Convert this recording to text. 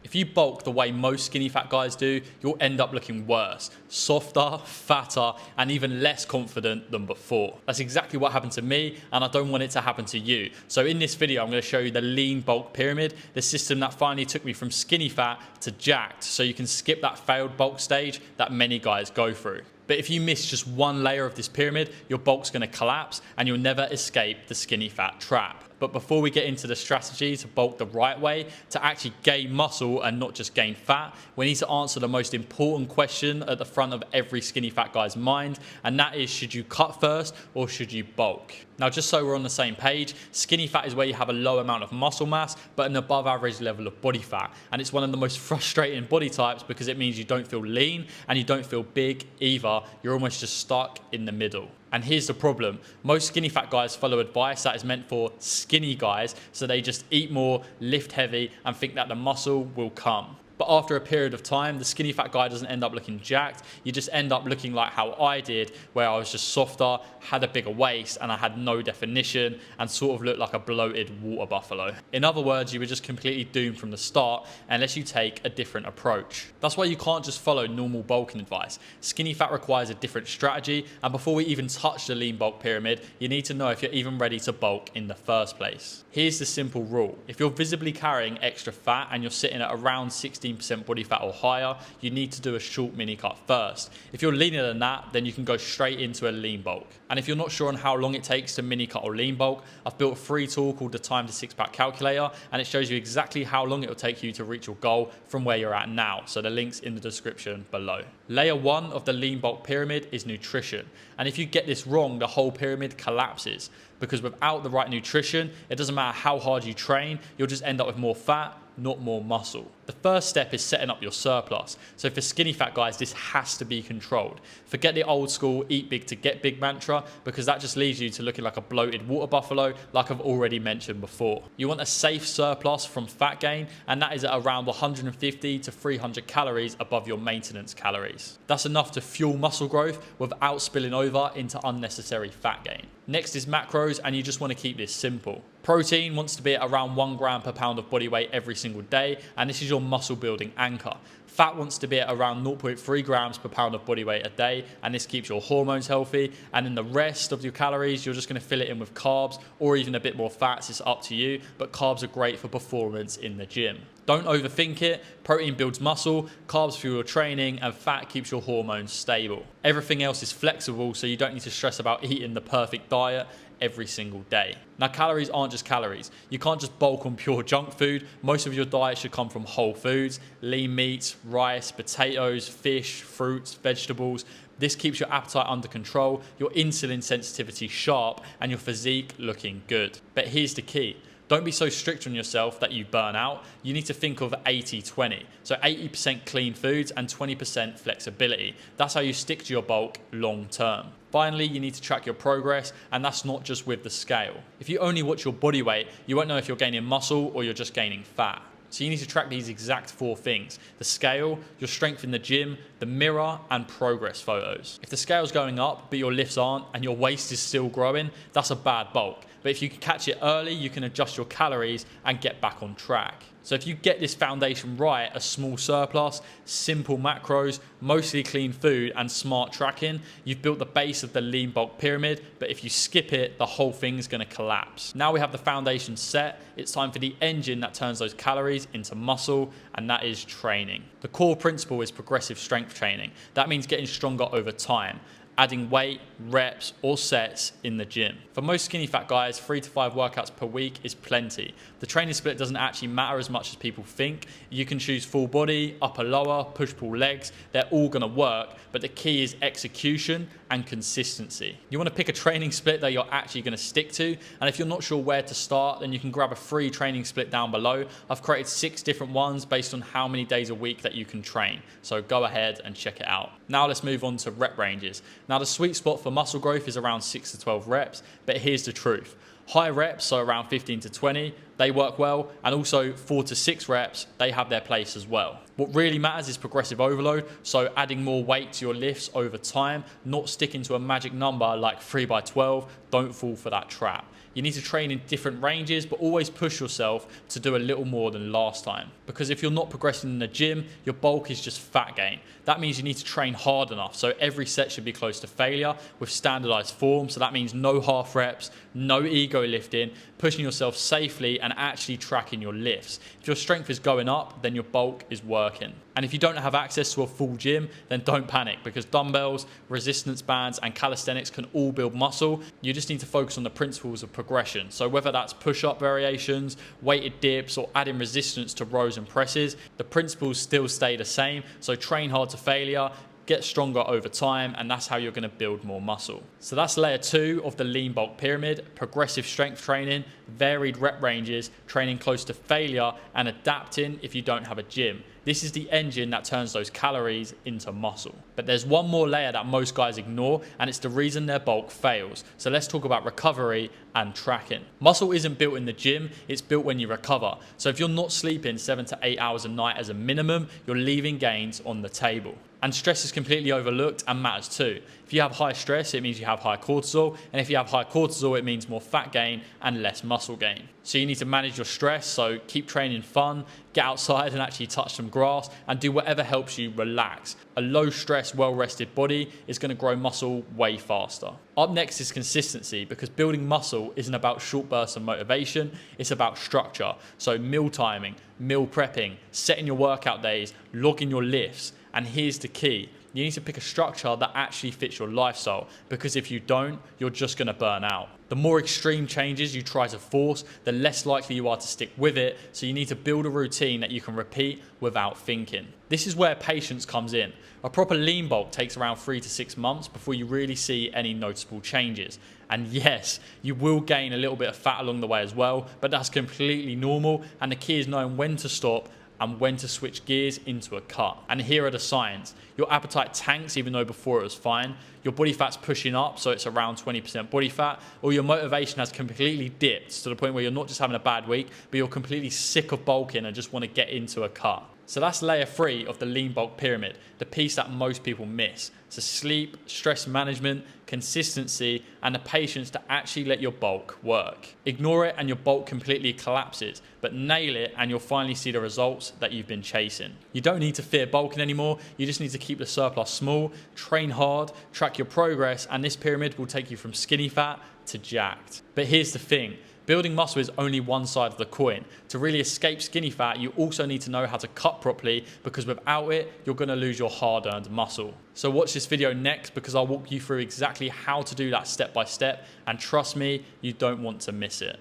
If you bulk the way most skinny fat guys do, you'll end up looking worse, softer, fatter, and even less confident than before. That's exactly what happened to me, and I don't want it to happen to you. So in this video, I'm going to show you the lean bulk pyramid, the system that finally took me from skinny fat to jacked, so you can skip that failed bulk stage that many guys go through. But if you miss just one layer of this pyramid, your bulk's going to collapse and you'll never escape the skinny fat trap. But before we get into the strategy to bulk the right way, to actually gain muscle and not just gain fat, we need to answer the most important question at the front of every skinny fat guy's mind, and that is, should you cut first or should you bulk? Now, just so we're on the same page, skinny fat is where you have a low amount of muscle mass, but an above average level of body fat. And it's one of the most frustrating body types because it means you don't feel lean and you don't feel big either. You're almost just stuck in the middle. And here's the problem. Most skinny fat guys follow advice that is meant for skinny guys, so they just eat more, lift heavy, and think that the muscle will come. But after a period of time, the skinny fat guy doesn't end up looking jacked. You just end up looking like how I did, where I was just softer, had a bigger waist, and I had no definition, and sort of looked like a bloated water buffalo. In other words, you were just completely doomed from the start unless you take a different approach. That's why you can't just follow normal bulking advice. Skinny fat requires a different strategy, and before we even touch the lean bulk pyramid, you need to know if you're even ready to bulk in the first place. Here's the simple rule. If you're visibly carrying extra fat and you're sitting at around 16% body fat or higher, you need to do a short mini cut first. If you're leaner than that, then you can go straight into a lean bulk. And if you're not sure on how long it takes to mini cut or lean bulk, I've built a free tool called the Time to Six Pack Calculator, and it shows you exactly how long it will take you to reach your goal from where you're at now. So the link's in the description below. Layer 1 of the lean bulk pyramid is nutrition. And if you get this wrong, the whole pyramid collapses, because without the right nutrition, it doesn't matter how hard you train, you'll just end up with more fat, not more muscle. The first step is setting up your surplus. So for skinny fat guys, this has to be controlled. Forget the old school eat big to get big mantra, because that just leaves you to looking like a bloated water buffalo, like I've already mentioned before. You want a safe surplus from fat gain, and that is at around 150 to 300 calories above your maintenance calories. That's enough to fuel muscle growth without spilling over into unnecessary fat gain. Next is macros, and you just want to keep this simple. Protein wants to be at around 1 gram per pound of body weight every single day, and this is your muscle building anchor. Fat wants to be at around 0.3 grams per pound of body weight a day, and this keeps your hormones healthy. And then the rest of your calories, you're just going to fill it in with carbs or even a bit more fats. It's up to you, but carbs are great for performance in the gym. Don't overthink it. Protein builds muscle, carbs fuel your training, and fat keeps your hormones stable. Everything else is flexible, so you don't need to stress about eating the perfect diet every single day. Now, calories aren't just calories. You can't just bulk on pure junk food. Most of your diet should come from whole foods, lean meats, rice, potatoes, fish, fruits, vegetables. This keeps your appetite under control, your insulin sensitivity sharp, and your physique looking good. But here's the key. Don't be so strict on yourself that you burn out. You need to think of 80-20. So 80% clean foods and 20% flexibility. That's how you stick to your bulk long term. Finally, you need to track your progress, and that's not just with the scale. If you only watch your body weight, you won't know if you're gaining muscle or you're just gaining fat. So you need to track these exact 4 things: the scale, your strength in the gym, the mirror, and progress photos. If the scale's going up, but your lifts aren't, and your waist is still growing, that's a bad bulk. But if you can catch it early, you can adjust your calories and get back on track. So if you get this foundation right, a small surplus, simple macros, mostly clean food, and smart tracking, you've built the base of the lean bulk pyramid. But if you skip it, the whole thing's going to collapse. Now we have the foundation set, it's time for the engine that turns those calories into muscle, and that is training. The core principle is progressive strength training. That means getting stronger over time, adding weight, reps, or sets in the gym. For most skinny fat guys, 3 to 5 workouts per week is plenty. The training split doesn't actually matter as much as people think. You can choose full body, upper lower, push-pull legs. They're all gonna work, but the key is execution and consistency. You wanna pick a training split that you're actually gonna stick to, and if you're not sure where to start, then you can grab a free training split down below. I've created 6 different ones based on how many days a week that you can train. So go ahead and check it out. Now let's move on to rep ranges. Now the sweet spot for muscle growth is around 6 to 12 reps, but here's the truth. High reps, so around 15 to 20, they work well, and also 4 to 6 reps, they have their place as well. What really matters is progressive overload, so adding more weight to your lifts over time, not sticking to a magic number like 3x12. Don't fall for that trap. You need to train in different ranges, but always push yourself to do a little more than last time. Because if you're not progressing in the gym, your bulk is just fat gain. That means you need to train hard enough, so every set should be close to failure with standardized form. So that means no half reps, no ego lifting, pushing yourself safely and actually tracking your lifts. If your strength is going up, then your bulk is working. And if you don't have access to a full gym, then don't panic, because dumbbells, resistance bands, and calisthenics can all build muscle. You just need to focus on the principles of progression. So whether that's push-up variations, weighted dips, or adding resistance to rows and presses, the principles still stay the same. So train hard to failure, get stronger over time, and that's how you're going to build more muscle. So that's layer 2 of the lean bulk pyramid: progressive strength training, varied rep ranges, training close to failure, and adapting if you don't have a gym. This is the engine that turns those calories into muscle. But there's one more layer that most guys ignore, and it's the reason their bulk fails. So let's talk about recovery and tracking. Muscle isn't built in the gym, it's built when you recover. So if you're not sleeping 7 to 8 hours a night as a minimum, you're leaving gains on the table. And stress is completely overlooked and matters too. If you have high stress, it means you have high cortisol. And if you have high cortisol, it means more fat gain and less muscle gain. So you need to manage your stress. So keep training fun, get outside and actually touch some grass, and do whatever helps you relax. A low stress, well rested body is going to grow muscle way faster. Up next is consistency, because building muscle isn't about short bursts of motivation, it's about structure. So meal timing, meal prepping, setting your workout days, logging your lifts. And here's the key: you need to pick a structure that actually fits your lifestyle, because if you don't, you're just going to burn out. The more extreme changes you try to force, the less likely you are to stick with it. So you need to build a routine that you can repeat without thinking. This is where patience comes in. A proper lean bulk takes around 3 to 6 months before you really see any noticeable changes. And yes, you will gain a little bit of fat along the way as well, but that's completely normal. And the key is knowing when to stop and when to switch gears into a cut. And here are the signs. Your appetite tanks even though before it was fine. Your body fat's pushing up, so it's around 20% body fat. Or your motivation has completely dipped to the point where you're not just having a bad week, but you're completely sick of bulking and just want to get into a cut. So that's layer 3 of the lean bulk pyramid, the piece that most people miss. So sleep, stress management, consistency, and the patience to actually let your bulk work. Ignore it and your bulk completely collapses, but nail it and you'll finally see the results that you've been chasing. You don't need to fear bulking anymore, you just need to keep the surplus small, train hard, track your progress, and this pyramid will take you from skinny fat to jacked. But here's the thing: building muscle is only one side of the coin. To really escape skinny fat, you also need to know how to cut properly, because without it, you're going to lose your hard-earned muscle. So watch this video next, because I'll walk you through exactly how to do that step by step, and trust me, you don't want to miss it.